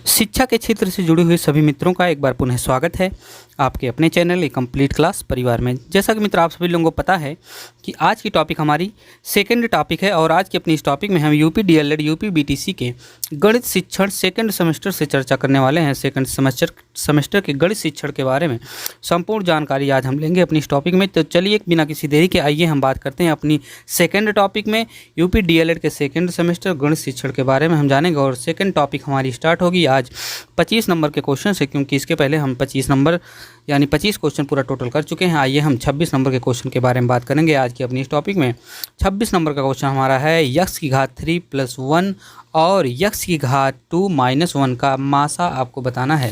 शिक्षा के क्षेत्र से जुड़े हुए सभी मित्रों का एक बार पुनः स्वागत है आपके अपने चैनल ए कंप्लीट क्लास परिवार में। जैसा कि मित्र आप सभी लोगों को पता है कि आज की टॉपिक हमारी सेकंड टॉपिक है और आज की अपनी इस टॉपिक में हम यूपी डीएलएड यूपी बीटीसी के गणित शिक्षण सेकंड सेमेस्टर से चर्चा करने वाले हैं। सेकंड सेमेस्टर के गणित शिक्षण के बारे में संपूर्ण जानकारी आज हम लेंगे अपनी इस टॉपिक में। तो चलिए बिना किसी देरी के आइए हम बात करते हैं अपनी सेकेंड टॉपिक में। यूपी डीएलएड के सेकेंड सेमेस्टर गणित शिक्षण के बारे में हम जानेंगे और सेकेंड टॉपिक हमारी स्टार्ट होगी आज 25 नंबर के क्वेश्चन से, क्योंकि इसके पहले हम 25 नंबर यानी 25 क्वेश्चन पूरा टोटल कर चुके हैं। आइए हम 26 नंबर के क्वेश्चन के बारे में बात करेंगे आज की अपनी इस टॉपिक में। 26 नंबर का क्वेश्चन हमारा है यक्स की घात 3 + 1 और यक्स की घात 2 - 1 का मासा आपको बताना है।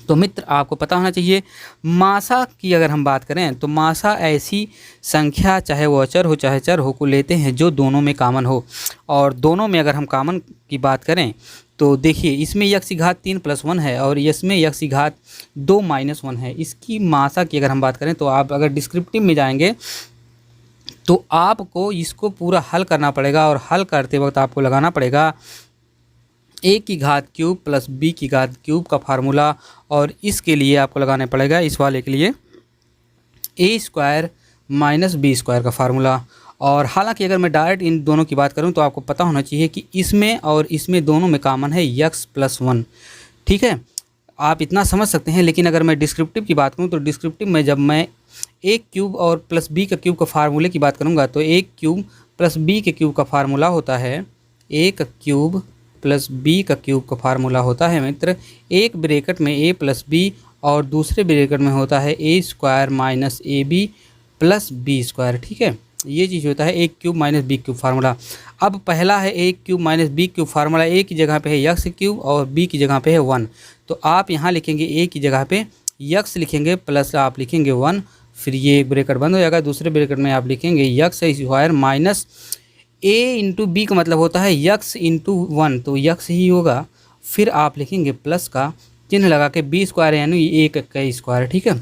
तो मित्र आपको पता होना चाहिए मासा की अगर हम बात करें तो मासा ऐसी संख्या, चाहे वो अचर हो चाहे चर हो, को लेते हैं जो दोनों में कॉमन हो। और दोनों में अगर हम कॉमन की बात करें तो देखिए इसमें यक्स की घात 3 + 1 है और इसमें यक्स की घात 2 - 1 है। इसकी मासा की अगर हम बात करें तो आप अगर डिस्क्रिप्टिव में जाएंगे तो आपको इसको पूरा हल करना पड़ेगा और हल करते वक्त आपको लगाना पड़ेगा a की घात क्यूब + b की घात क्यूब का फार्मूला। और इसके लिए आपको लगाने पड़ेगा इस वाले के लिए a² - b² का फार्मूला। और हालांकि अगर मैं डायरेक्ट इन दोनों की बात करूं तो आपको पता होना चाहिए कि इसमें और इसमें दोनों में कॉमन है यक्स + 1। ठीक है, आप इतना समझ सकते हैं। लेकिन अगर मैं डिस्क्रिप्टिव की बात करूं तो डिस्क्रिप्टिव में जब मैं a³ और +b का क्यूब का फार्मूले की बात करूंगा तो a³ + b के क्यूब का फार्मूला होता है a³ + b का क्यूब का फार्मूला होता है मित्र एक ब्रैकेट में a + b और दूसरे ब्रैकेट में होता है a² - ab + b²। ठीक है, ये चीज़ होता है a³ - b³ फार्मूला। अब पहला है a³ - b³ फार्मूला, a की जगह पे है x³ और b की जगह पे है 1। तो आप यहाँ लिखेंगे a की जगह पे x लिखेंगे प्लस आप लिखेंगे 1, फिर ये ब्रैकेट बंद हो जाएगा। दूसरे ब्रैकेट में आप लिखेंगे x² माइनस a × b का मतलब होता है x × 1, तो x ही होगा। फिर आप लिखेंगे प्लस का चिन्ह लगा के b² यानी 1 का स्क्वायर। ठीक है,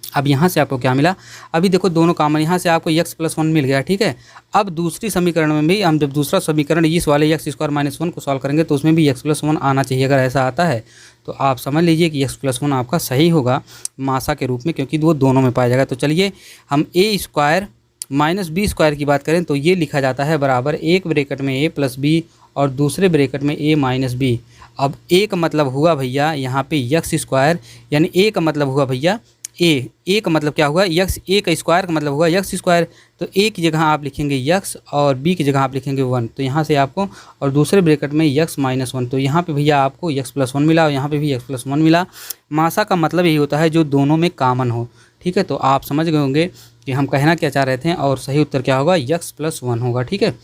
अब यहाँ से आपको क्या मिला, अभी देखो दोनों कॉमन, यहाँ से आपको x + 1 मिल गया। ठीक है, अब दूसरी समीकरण में भी हम जब दूसरा समीकरण इस वाले x² - 1 को सॉल्व करेंगे तो उसमें भी x + 1 आना चाहिए। अगर ऐसा आता है तो आप समझ लीजिए कि x + 1 आपका सही होगा मासा के रूप में, क्योंकि वो दोनों में पाया जाएगा। तो चलिए हम a² - b² की बात करें तो ये लिखा जाता है बराबर एक ब्रैकेट में a + b और दूसरे ब्रैकेट में a - b। अब a का मतलब हुआ भैया यहाँ पे x² यानी a का मतलब हुआ भैया a का मतलब क्या हुआ x, a का स्क्वायर का मतलब हुआ x²। तो a की जगह आप लिखेंगे x और b की जगह आप लिखेंगे 1। तो यहाँ से आपको और दूसरे ब्रैकेट में x - 1, तो यहाँ पे भैया आपको x + 1 मिला और यहाँ पे भी x + 1 मिला। मासा का मतलब यही होता है जो दोनों में कॉमन हो। ठीक है, तो आप समझ गए होंगे कि हम कहना क्या चाह रहे थे और सही उत्तर क्या होगा x + 1 होगा। ठीक है,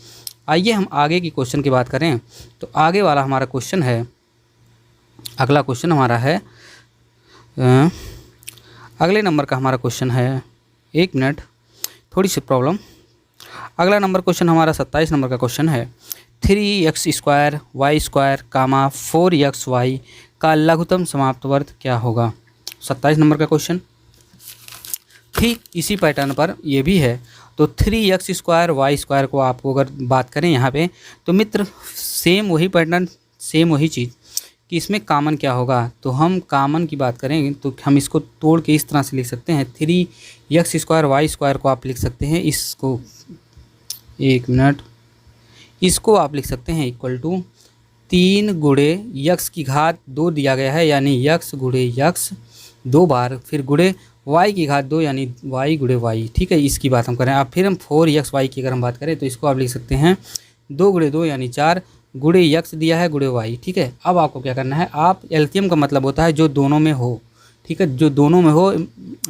आइए हम आगे की क्वेश्चन की बात करें तो आगे वाला हमारा क्वेश्चन है, अगला क्वेश्चन हमारा है अगले नंबर का हमारा क्वेश्चन है, एक मिनट थोड़ी सी प्रॉब्लम। अगला नंबर क्वेश्चन हमारा 27 नंबर का क्वेश्चन है 3x² y² 4xy का लघुत्तम समाप्त वर्ग क्या होगा। 27 नंबर का क्वेश्चन ठीक इसी पैटर्न पर ये भी है। तो 3x² y² को आपको अगर बात करें यहाँ पे तो मित्र सेम वही पैटर्न, सेम वही चीज़ कि इसमें कॉमन क्या होगा। तो हम कॉमन की बात करें तो हम इसको तोड़ के इस तरह से लिख सकते हैं 3x² y² को आप लिख सकते हैं इसको, एक मिनट, इसको आप लिख सकते हैं = 3 × x की घात 2 दिया गया है यानी x × x 2 बार, फिर गुणे y की घात 2 यानी y × y। ठीक है, इसकी बात हम करें। अब फिर हम 4xy की अगर हम बात करें तो इसको आप लिख सकते हैं 2 × 2 यानी 4 गुणे x दिया है गुणे y। ठीक है, अब आपको क्या करना है, आप एलसीएम का मतलब होता है जो दोनों में हो। ठीक है, जो दोनों में हो।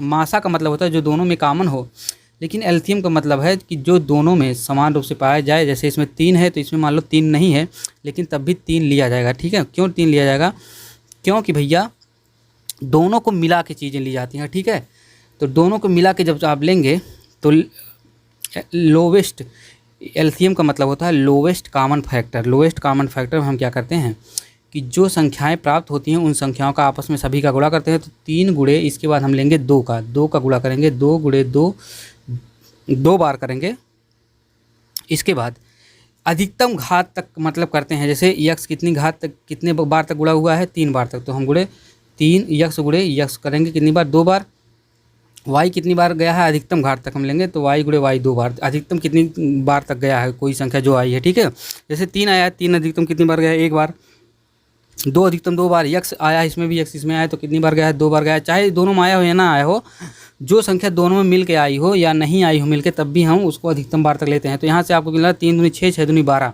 मासा का मतलब होता है जो दोनों में कॉमन हो, लेकिन एलसीएम का मतलब है कि जो दोनों में समान रूप से पाया जाए। जैसे इसमें 3 है तो इसमें मान लो 3 नहीं है लेकिन तब भी 3 लिया जाएगा। ठीक है, क्यों 3 लिया जाएगा, क्योंकि भैया दोनों को मिला के चीज़ें ली जाती हैं। ठीक है, तो दोनों को मिला के जब आप लेंगे तो लोवेस्ट, एलसीएम का मतलब होता है lowest common factor. Lowest common factor में हम क्या करते हैं कि जो संख्याएं प्राप्त होती हैं उन संख्याओं का आपस में सभी का गुणा करते हैं। तो 3 गुणे इसके बाद हम लेंगे 2 का गुणा करेंगे, 2 × 2 2 बार करेंगे। इसके बाद अधिकतम घात तक मतलब करते हैं। जैसे यक्स कितनी घात तक कितने बार तक गुणा हुआ है, 3 बार तक, तो हम गुणे 3 यक्स गुणे यक्स करेंगे कितनी बार, 2 बार। वाई कितनी बार गया है, अधिकतम घात तक हम लेंगे तो वाई गुणे वाई 2 बार। अधिकतम कितनी बार तक गया है कोई संख्या जो आई है, ठीक है। जैसे 3 आया, 3 अधिकतम कितनी बार गया है, 1 बार। 2 अधिकतम 2 बार। यक्स आया, इसमें भी यक्स इसमें आया तो कितनी बार गया है, 2 बार गया है। चाहे दोनों में आया हो या ना आया हो, जो संख्या दोनों में मिल के आई हो या नहीं आई हो मिल के, तब भी हम उसको अधिकतम बार तक लेते हैं। तो यहाँ से आपको मिल रहा है 3 दूनी 6, 6 दूनी 12।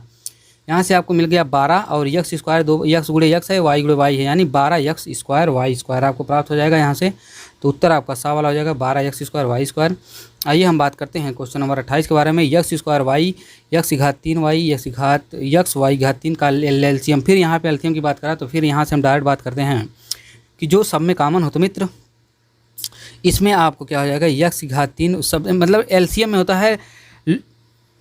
यहाँ से आपको मिल गया 12 और यक्स स्क्वायर 2 यक्स गुणे यक्स है, वाई गुणे वाई है, यानी 12 यक्स स्क्वायर वाई स्क्वायर आपको प्राप्त हो जाएगा यहाँ से। तो उत्तर आपका सा वाला हो जाएगा 12 यक्स स्क्वायर वाई स्क्वायर। आइए हम बात करते हैं क्वेश्चन नंबर 28 के बारे में। यक्स स्क्वायर वाई यक्स घात 3 वाई यक्स वाई घात 3 का एलसीएम। फिर यहाँ पे एलसीएम की बात करा तो फिर यहाँ से हम डायरेक्ट बात करते हैं कि जो सब में कॉमन हो तो मित्र इसमें आपको क्या हो जाएगा, यक्स घात 3 सब मतलब एलसीएम में होता है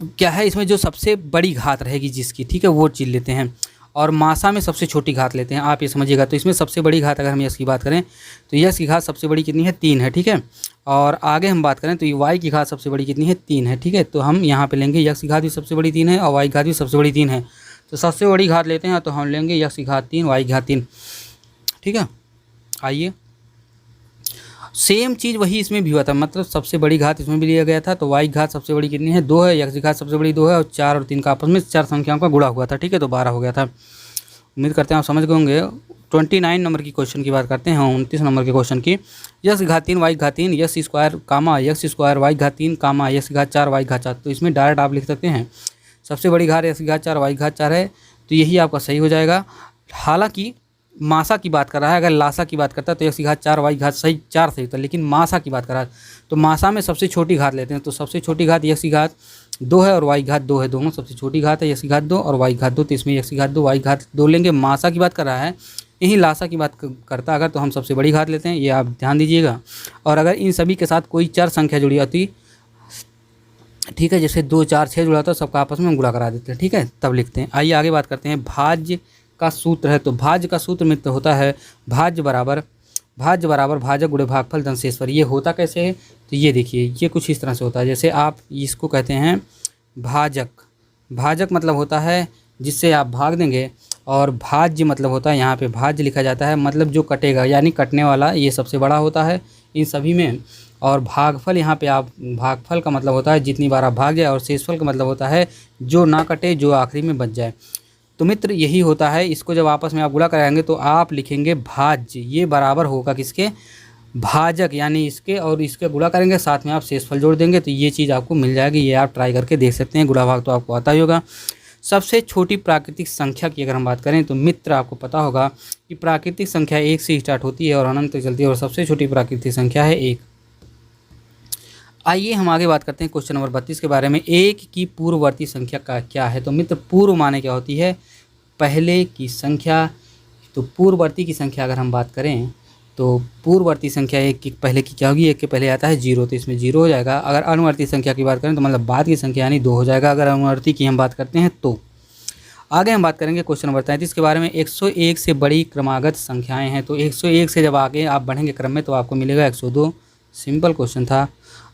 क्या है, इसमें जो सबसे बड़ी घात रहेगी जिसकी, ठीक है, वो चीज़ लेते हैं और मासा में सबसे छोटी घात लेते हैं, आप ये समझिएगा। तो इसमें सबसे बड़ी घात अगर हम यक्स की बात करें तो यक्स की घात सबसे बड़ी कितनी है, 3 है, ठीक है। और आगे हम बात करें तो वाई की घात सबसे बड़ी कितनी है, 3 है, ठीक है। तो हम यहाँ पे लेंगे यक्स की घात भी सबसे बड़ी 3 है और वाई की घात भी सबसे बड़ी 3 है। तो सबसे बड़ी घात लेते हैं तो हम लेंगे यक्स की घात 3 वाई की घात 3, ठीक है। आइए सेम चीज़ वही इसमें भी हुआ था, मतलब सबसे बड़ी घात इसमें भी लिया गया था। तो वाई घात सबसे बड़ी कितनी है, 2 है, यक्स की घात सबसे बड़ी 2 है और 4 और 3 का आपस में 4 संख्याओं का गुणा हुआ था, ठीक है, तो 12 हो गया था। उम्मीद करते हैं आप समझ गए होंगे। 29 नंबर की क्वेश्चन की बात करते हैं, 29 नंबर के क्वेश्चन की। यक्स घात 3 वाई घात 3 यक्स स्क्वायर कामा यक्स स्क्वायर वाई घात 3 कामा यक्स घात 4 वाई घात 4। तो इसमें डायरेक्ट आप लिख सकते हैं सबसे बड़ी घात यक्स घात 4 वाई घात 4 है, तो यही आपका सही हो जाएगा। हालांकि मासा की बात कर रहा है, अगर लासा की बात करता है तो यक्स घात 4 वाई घात सही 4 सही होता है, लेकिन मासा की बात कर रहा है तो मासा में सबसे छोटी घात लेते हैं। तो सबसे छोटी घात यक्स घात 2 है और वाई घात 2 है, दोनों सबसे छोटी घात है, यक्स घात 2 और वाई घात 2। तो इसमें यक्स घात 2 वाई घात 2 लेंगे। मासा की बात कर रहा है, यही लासा की बात करता अगर तो हम सबसे बड़ी घात लेते हैं, ये आप ध्यान दीजिएगा। और अगर इन सभी के साथ कोई चर संख्या जुड़ी होती, ठीक है, जैसे 2 4 6 जुड़ा होता है, सबका आपस में हम गुणा करा देते हैं, ठीक है, तब लिखते हैं। आइए आगे बात करते हैं। भाज्य का सूत्र है, तो भाज्य का सूत्र मित्र होता है भाज्य बराबर भाजक गुणे भागफल धन शेषफल। ये होता कैसे है, तो ये देखिए, ये कुछ इस तरह से होता है। जैसे आप इसको कहते हैं भाजक मतलब होता है जिससे आप भाग देंगे, और भाज्य मतलब होता है यहाँ पे भाज्य लिखा जाता है मतलब जो कटेगा, यानी कटने वाला, ये सबसे बड़ा होता है इन सभी में। और भागफल यहाँ पे आप भागफल का मतलब होता है जितनी बार आप भाग जाए, और शेषफल का मतलब होता है जो ना कटे, जो आखिरी में बच जाए। तो मित्र यही होता है। इसको जब आपस में आप गुणा कराएंगे तो आप लिखेंगे भाज्य, ये बराबर होगा किसके, भाजक, यानी इसके और इसके गुणा करेंगे, साथ में आप शेषफल जोड़ देंगे तो ये चीज़ आपको मिल जाएगी। ये आप ट्राई करके देख सकते हैं, गुणा भाग तो आपको आता ही होगा। सबसे छोटी प्राकृतिक संख्या की अगर हम बात करें तो मित्र आपको पता होगा कि प्राकृतिक संख्या 1 से स्टार्ट होती है और अनंत तक चलती है, और सबसे छोटी प्राकृतिक संख्या है 1। आइए हम आगे बात करते हैं क्वेश्चन नंबर 32 के बारे में। 1 की पूर्ववर्ती संख्या का क्या है, तो मित्र पूर्व माने क्या होती है, पहले की संख्या। तो पूर्ववर्ती की संख्या अगर हम बात करें तो पूर्ववर्ती संख्या 1 की पहले की क्या होगी, 1 के पहले आता है 0, तो इसमें 0 हो जाएगा। अगर अनुवर्ती संख्या की बात करें तो मतलब बाद की संख्या यानी 2 हो जाएगा, अगर अनुवर्ती की हम बात करते हैं तो। आगे हम बात करेंगे क्वेश्चन नंबर 33 के बारे में। 101 से बड़ी क्रमागत संख्याएँ हैं, तो 101 से जब आगे आप बढ़ेंगे क्रम में तो आपको मिलेगा 102। सिंपल क्वेश्चन था।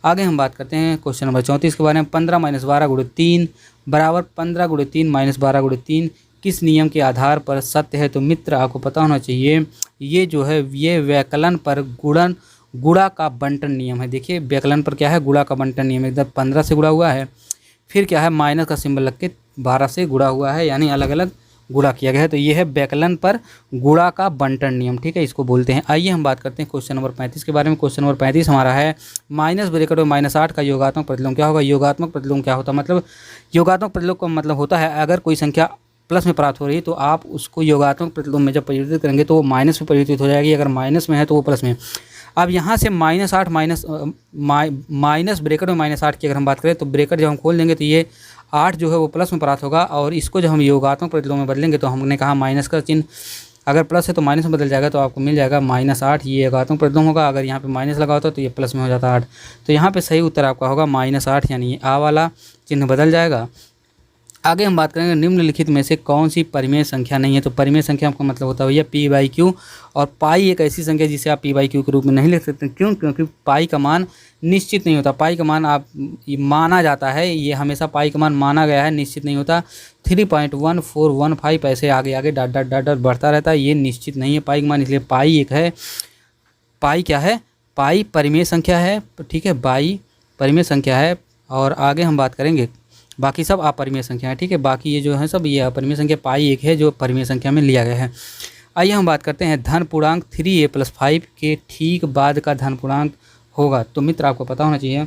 आगे हम बात करते हैं क्वेश्चन नंबर 34 के बारे में। 15 - 12 × 3 बराबर 15 × 3 - 12 × 3 किस नियम के आधार पर सत्य है, तो मित्र आपको पता होना चाहिए ये जो है ये व्यकलन पर गुणा का बंटन नियम है। देखिए व्यकलन पर क्या है, गुणा का बंटन नियम। एकदम 15 से गुणा हुआ है, फिर क्या है माइनस का सिंबल लग के 12 से गुणा हुआ है, यानी अलग अलग गुणा किया गया है। तो ये है व्यकलन पर गुणा का बंटन नियम, ठीक है, इसको बोलते हैं। आइए हम बात करते हैं क्वेश्चन नंबर 35 के बारे में। क्वेश्चन नंबर 35 हमारा है माइनस ब्रैकेट में -8 का योगात्मक प्रतिलोम क्या होगा। योगात्मक प्रतिलोम क्या होता है, मतलब योगात्मक प्रतिलोम का मतलब होता है अगर कोई संख्या प्लस में प्राप्त हो रही है तो आप उसको योगात्मक प्रतिलोम में जब परिवर्तित करेंगे तो वो माइनस में परिवर्तित हो जाएगी, अगर माइनस में है तो वो प्लस में। अब यहाँ से -8 माइनस ब्रैकेट में -8 की अगर हम बात करें तो ब्रैकेट जब हम खोल देंगे तो ये 8 जो है वो प्लस में प्राप्त होगा, और इसको जब हम योगात्मक प्रतिलोम में बदलेंगे तो हमने कहा माइनस का चिन्ह अगर प्लस है तो माइनस में बदल जाएगा, तो आपको मिल जाएगा -8, ये योगात्मक प्रतिलोम होगा। अगर यहाँ पे माइनस लगा होता तो ये प्लस में हो जाता 8, तो यहाँ पे सही उत्तर आपका होगा -8, यानी आ वाला चिन्ह बदल जाएगा। आगे हम बात करेंगे निम्नलिखित में से कौन सी परिमेय संख्या नहीं है। तो परिमेय संख्या का मतलब होता है भैया पी बाई क्यू, और पाई एक ऐसी संख्या जिसे आप पी बाई क्यू के रूप में नहीं लिख सकते। क्यों? क्योंकि पाई का मान निश्चित नहीं होता। पाई का मान आप माना जाता है, ये हमेशा पाई का मान माना गया है, निश्चित नहीं होता। 3.1415 ऐसे आगे आगे डॉट डॉट डॉट डॉट बढ़ता रहता है, ये निश्चित नहीं है पाई का मान, इसलिए पाई एक है। पाई क्या है? पाई परिमेय संख्या है, ठीक है, बाई परिमेय संख्या है। और आगे हम बात करेंगे बाकी सब अपरिमेय संख्या है, ठीक है, बाकी ये जो है सब ये अपरिमेय संख्या। पाई एक है जो परिमेय संख्या में लिया गया है। आइए हम बात करते हैं धन पूर्णांक 3a+5 के ठीक बाद का धन पूर्णांक होगा। तो मित्र आपको पता होना चाहिए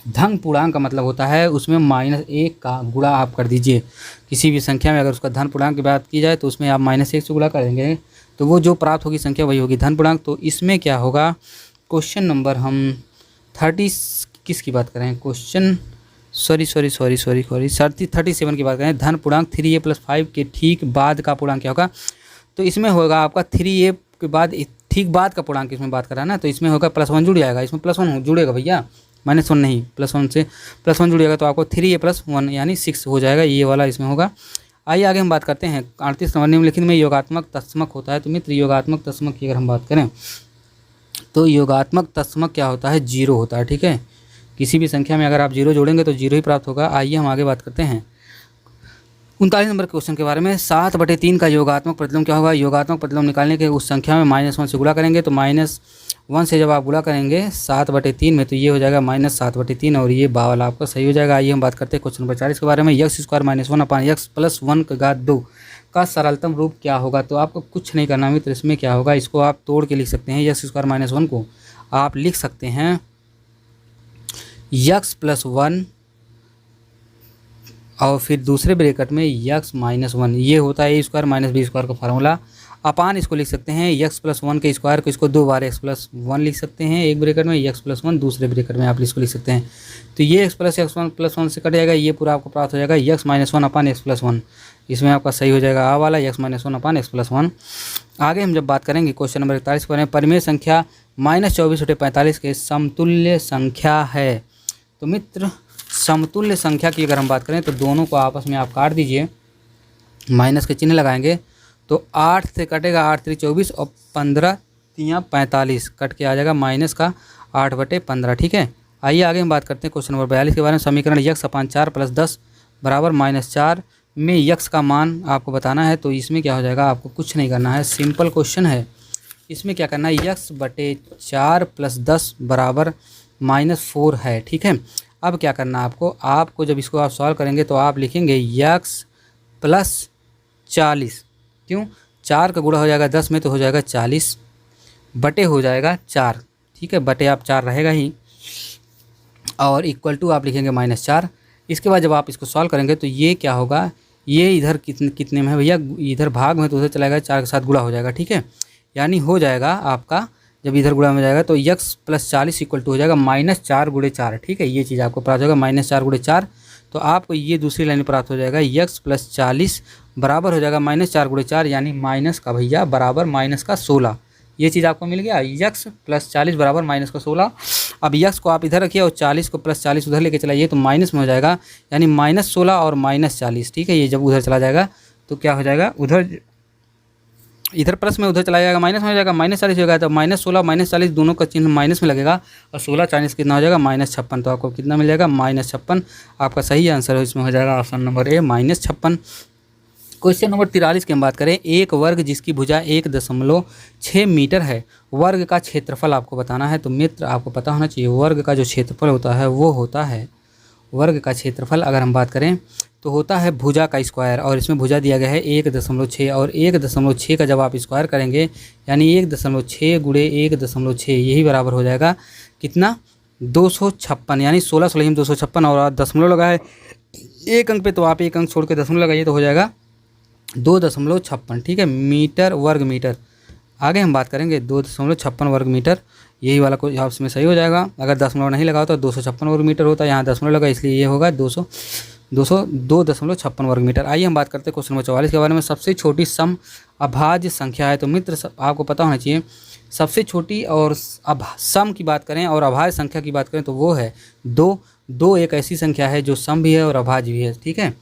धन पूर्णांक का मतलब होता है उसमें -1 का गुणा आप कर दीजिए। किसी भी संख्या में अगर उसका धन पूर्णांक की बात की जाए तो उसमें आप -1 से गुणा करेंगे तो वो जो प्राप्त होगी संख्या वही होगी धन पूर्णांक। तो इसमें क्या होगा, क्वेश्चन नंबर हम 30 किसकी बात करें, क्वेश्चन 37 की बात करें, धन पूर्णांक 3a+5 के ठीक बाद का पूर्णांक क्या होगा। तो इसमें होगा आपका 3a के बाद ठीक बाद का पूर्णांक इसमें बात करा ना, तो इसमें होगा +1 जुड़ जाएगा, इसमें +1 जुड़ेगा भैया, -1 नहीं, +1 से +1 जुड़ जाएगा तो आपको 3a+1 यानी 6 हो जाएगा, ये वाला इसमें होगा। आइए आगे हम बात करते हैं 38 नंबर, निम्नलिखित में योगात्मक तत्समक होता है। तो मित्र योगात्मक तत्समक की अगर हम बात करें तो योगात्मक तत्समक क्या होता है, 0 होता है, ठीक है। किसी भी संख्या में अगर आप 0 जोड़ेंगे तो 0 ही प्राप्त होगा। आइए हम आगे बात करते हैं 39 नंबर क्वेश्चन के बारे में। 7/3 का योगात्मक प्रतिलोम क्या होगा। योगात्मक प्रतिलोम निकालने के उस संख्या में -1 से गुणा करेंगे, तो -1 से जब आप गुणा करेंगे 7/3 में तो ये हो जाएगा -7/3 और ये बावल आपका सही हो जाएगा। आइए हम बात करते हैं क्वेश्चन नंबर 40 के बारे में। x² - 1/x+1 का सरलतम रूप क्या होगा। तो आपको कुछ नहीं करना मित्र, इसमें क्या होगा, इसको आप तोड़ के लिख सकते हैं। x² - 1 को आप लिख सकते हैं x+1 और फिर दूसरे ब्रैकेट में x-1, ये होता है a² - b² का फार्मूला। अपान इसको लिख सकते हैं x+1 के स्क्वायर को, इसको 2 बार x+1 लिख सकते हैं एक ब्रैकेट में, x+1 दूसरे ब्रैकेट में आप इसको लिख सकते हैं। तो ये x+1 से कट जाएगा, ये पूरा आपको प्राप्त हो जाएगा x-1/x+1, इसमें आपका सही हो जाएगा आ वाला x-1/x+1। आगे हम जब बात करेंगे क्वेश्चन नंबर 41 पर, परिमेय संख्या -24/45 के समतुल्य संख्या है। तो मित्र समतुल्य संख्या की अगर हम बात करें तो दोनों को आपस में आप काट दीजिए, माइनस के चिन्ह लगाएंगे तो 8 से कटेगा 8 3 24 और 15 3 45 कट के आ जाएगा माइनस का 8/15, ठीक है। आइए आगे हम बात करते हैं क्वेश्चन नंबर 42 के बारे में। समीकरण x/4 + 10 = -4 में x का मान आपको बताना है। तो इसमें क्या हो जाएगा, आपको कुछ नहीं करना है, सिंपल क्वेश्चन है। इसमें क्या करना है, x/4 + 10 = -4 है, ठीक है। अब क्या करना है आपको जब इसको आप सॉल्व करेंगे तो आप लिखेंगे x + 40, क्यों, 4 का गुणा हो जाएगा 10 में तो हो जाएगा 40 बटे हो जाएगा 4, ठीक है, बटे आप 4 रहेगा ही और इक्वल टू आप लिखेंगे -4। इसके बाद जब आप इसको सॉल्व करेंगे तो ये क्या होगा, ये इधर कितने में है भैया, इधर भाग में तो उधर चला जाएगा, 4 के साथ गुणा हो जाएगा, ठीक है। यानी हो जाएगा आपका जब इधर गुणा में जाएगा तो x + 40 इक्वल टू हो जाएगा -4 × 4, ठीक है। ये चीज़ आपको प्राप्त होगा -4 × 4। तो आपको ये दूसरी लाइन प्राप्त हो जाएगा x + 40 बराबर हो जाएगा -4 × 4 यानी माइनस का भैया बराबर -16। ये चीज़ आपको मिल गया, x + 40 बराबर -16। अब x को आप इधर रखिए और 40 को +40 उधर लेके चलाइए तो माइनस में हो जाएगा, यानी -16 और -40, ठीक है। ये जब उधर चला जाएगा तो क्या हो जाएगा, इधर प्लस में उधर चला जाएगा, माइनस में हो जाएगा, -40 हो गया तो -16 -40 दोनों का चिन्ह माइनस में लगेगा और 16 40 कितना हो जाएगा, -56। तो आपको कितना मिल जाएगा, -56। आपका सही आंसर इसमें हो जाएगा option number A, -56। Question number 43 की हम बात करें। एक वर्ग जिसकी भुजा 1.6 मीटर है, वर्ग का क्षेत्रफल आपको बताना है। तो मित्र आपको पता होना चाहिए वर्ग का जो क्षेत्रफल होता है वो होता है, वर्ग का क्षेत्रफल अगर हम बात करें तो होता है भुजा का स्क्वायर, और इसमें भुजा दिया गया है 1.6 और 1.6 का जब आप स्क्वायर करेंगे यानी 1.6 × 1.6 यही बराबर हो जाएगा कितना, 256, यानी 16 16 256 और दशमलव लगा है एक अंक पे तो आप एक अंक छोड़ के दशमलव लगाइए तो हो जाएगा 2.56, ठीक है, मीटर वर्ग मीटर। आगे हम बात करेंगे 2.56 वर्ग मीटर, यही वाला को यहाँ में सही हो जाएगा। अगर दशमलव नहीं लगाओ तो 256 वर्ग मीटर होता है, यहाँ दशमलव लगा इसलिए ये होगा 202.56 वर्ग मीटर। आइए हम बात करते हैं क्वेश्चन नंबर 44 के बारे में। सबसे छोटी सम अभाज्य संख्या है। तो मित्र आपको पता होना चाहिए सबसे छोटी और सम की बात करें और अभाज्य संख्या की बात करें तो वो है 2 एक ऐसी संख्या है जो सम भी है और अभाज्य भी है, ठीक है।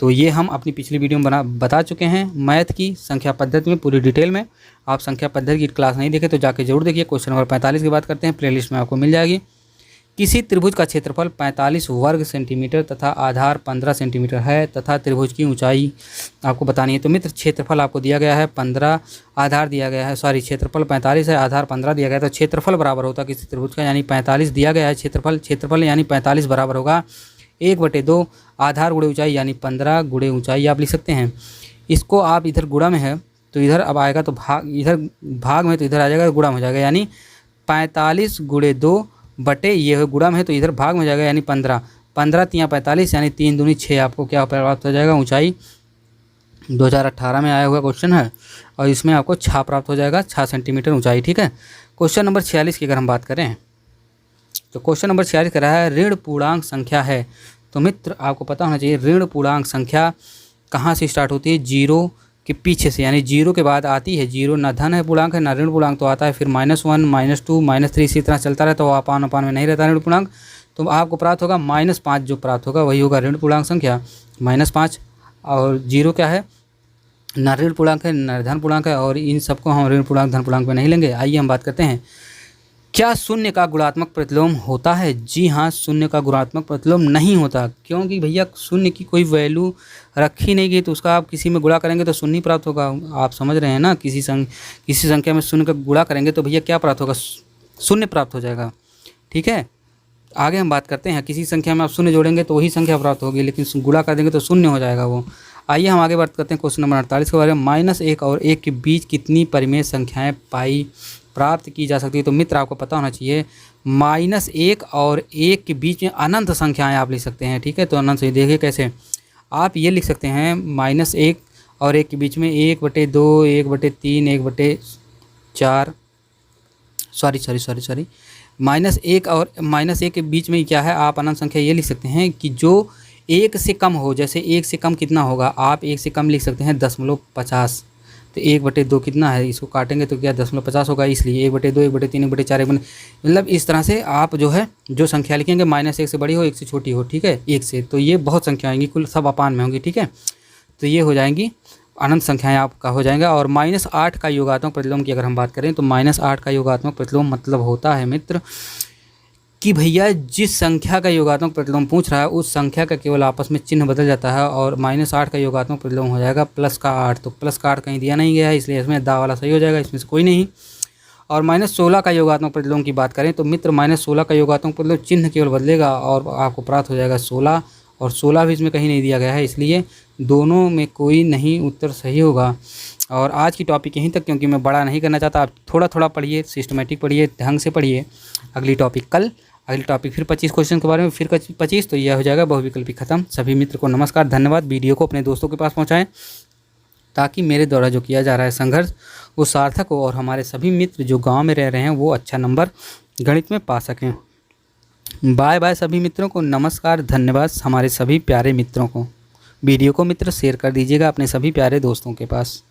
तो ये हम अपनी पिछली वीडियो में बता चुके हैं मैथ की संख्या पद्धति में पूरी डिटेल में। आप संख्या पद्धति की क्लास नहीं देखे तो जाके जरूर देखिए। क्वेश्चन नंबर 45 की बात करते हैं, प्लेलिस्ट में आपको मिल जाएगी। किसी त्रिभुज का क्षेत्रफल 45 वर्ग सेंटीमीटर तथा आधार 15 सेंटीमीटर है तथा त्रिभुज की ऊंचाई आपको बतानी है। तो मित्र क्षेत्रफल आपको दिया गया है 15, आधार दिया गया है, सॉरी क्षेत्रफल 45 है, आधार 15 दिया गया है। तो क्षेत्रफल बराबर होता है किसी त्रिभुज का, यानी 45 दिया गया है क्षेत्रफल यानी 45 बराबर होगा 1/2 आधार गुणे ऊंचाई यानी 15 गुणे ऊंचाई आप लिख सकते हैं। इसको आप इधर गुणा में है तो इधर अब आएगा तो भाग, इधर भाग में तो इधर आ जाएगा गुणा में हो जाएगा, यानी 45 गुणे 2 बटे ये गुणा में है तो इधर भाग में जाएगा, यानी 15 3 45 यानी 3 दूनी 6 आपको क्या प्राप्त हो जाएगा ऊंचाई। 2018 में आया हुआ क्वेश्चन है और इसमें आपको 6 प्राप्त हो जाएगा, 6 सेंटीमीटर ऊंचाई। ठीक है। क्वेश्चन नंबर 46 की अगर हम बात करें तो क्वेश्चन नंबर 46 कर रहा है ऋण पूर्णांक संख्या है। तो मित्र आपको पता होना चाहिए ऋण पूर्णांक संख्या कहाँ से स्टार्ट होती है, जीरो के पीछे से, यानी जीरो के बाद आती है। जीरो ना धन है पूर्णांक है ना ऋण पूर्णांक, तो आता है फिर -1 -2 -3 इसी तरह चलता रहता है। तो अपान में नहीं रहता ऋण पूर्णांक, तो आपको प्राप्त होगा -5 जो प्राप्त होगा वही होगा ऋण पूर्णांक संख्या -5। और जीरो क्या है, ना ऋण पूर्णांक है ना धन पूर्णांक है, और इन सबको हम ऋण पूर्णांक धन पूर्णांक में नहीं लेंगे। आइए हम बात करते हैं क्या शून्य का गुणात्मक प्रतिलोम होता है। जी हाँ, शून्य का गुणात्मक प्रतिलोम नहीं होता, क्योंकि भैया शून्य की कोई वैल्यू रखी नहीं गई तो उसका आप किसी में गुणा करेंगे तो शून्य प्राप्त होगा। आप समझ रहे हैं ना, किसी संख्या में शून्य का गुणा करेंगे तो भैया क्या प्राप्त होगा, शून्य प्राप्त हो जाएगा। ठीक है। आगे हम बात करते हैं किसी संख्या में आप शून्य जोड़ेंगे तो वही संख्या प्राप्त होगी, लेकिन गुणा कर देंगे तो शून्य हो जाएगा वो। आइए हम आगे बात करते हैं क्वेश्चन नंबर 48 के बारे में। -1 और 1 के बीच कितनी परिमेय संख्याएँ प्राप्त की जा सकती है। तो मित्र आपको पता होना चाहिए -1 और 1 के बीच में अनंत संख्याएं आप लिख सकते हैं। ठीक है। तो अनंत से देखिए कैसे आप ये लिख सकते हैं, -1 और 1 के बीच में 1/2 1/3 1/4 सॉरी -1 और -1 के बीच में क्या है, आप अनंत संख्या ये लिख सकते हैं कि जो 1 से कम हो। जैसे 1 से कम कितना होगा, आप 1 से कम लिख सकते हैं 0.50। तो 1/2 कितना है, इसको काटेंगे तो क्या 0.50 होगा, इसलिए 1/2 1/3 1/4 मतलब इस तरह से आप जो है जो संख्या लिखेंगे -1 से बड़ी हो 1 से छोटी हो। ठीक है। 1 से तो ये बहुत संख्या आएंगी, कुल सब अपान में होंगी। ठीक है। तो ये हो जाएंगी अनंत संख्याएं आपका हो जाएगा। और -8 का योगात्मक प्रतिलोम की अगर हम बात करें तो -8 का योगात्मक प्रतिलोम मतलब होता है मित्र कि भैया जिस संख्या का योगात्मक प्रतिलोम पूछ रहा है उस संख्या का केवल आपस में चिन्ह बदल जाता है, और -8 का योगात्मक प्रतिलोम हो जाएगा +8। तो +8 कहीं दिया नहीं गया है, इसलिए इसमें दा वाला सही हो जाएगा, इसमें से कोई नहीं। और -16 का योगात्मक प्रतिलोम की बात करें तो मित्र -16 का योगात्मक प्रतिलोम चिन्ह केवल बदलेगा और आपको प्राप्त हो जाएगा 16, और 16 भी इसमें कहीं नहीं दिया गया है, इसलिए दोनों में कोई नहीं उत्तर सही होगा। और आज की टॉपिक यहीं तक, क्योंकि मैं बड़ा नहीं करना चाहता। आप थोड़ा थोड़ा पढ़िए, सिस्टमेटिक पढ़िए, ढंग से पढ़िए। अगली टॉपिक कल, अगली टॉपिक फिर 25 क्वेश्चन के बारे में, फिर 25। तो यह हो जाएगा बहुविकल्पी खत्म। सभी मित्र को नमस्कार, धन्यवाद। वीडियो को अपने दोस्तों के पास पहुंचाएं ताकि मेरे द्वारा जो किया जा रहा है संघर्ष वो सार्थक हो और हमारे सभी मित्र जो गांव में रह रहे हैं वो अच्छा नंबर गणित में पा सकें। बाय बाय सभी मित्रों को, नमस्कार, धन्यवाद। हमारे सभी प्यारे मित्रों को वीडियो को मित्र शेयर कर दीजिएगा अपने सभी प्यारे दोस्तों के पास।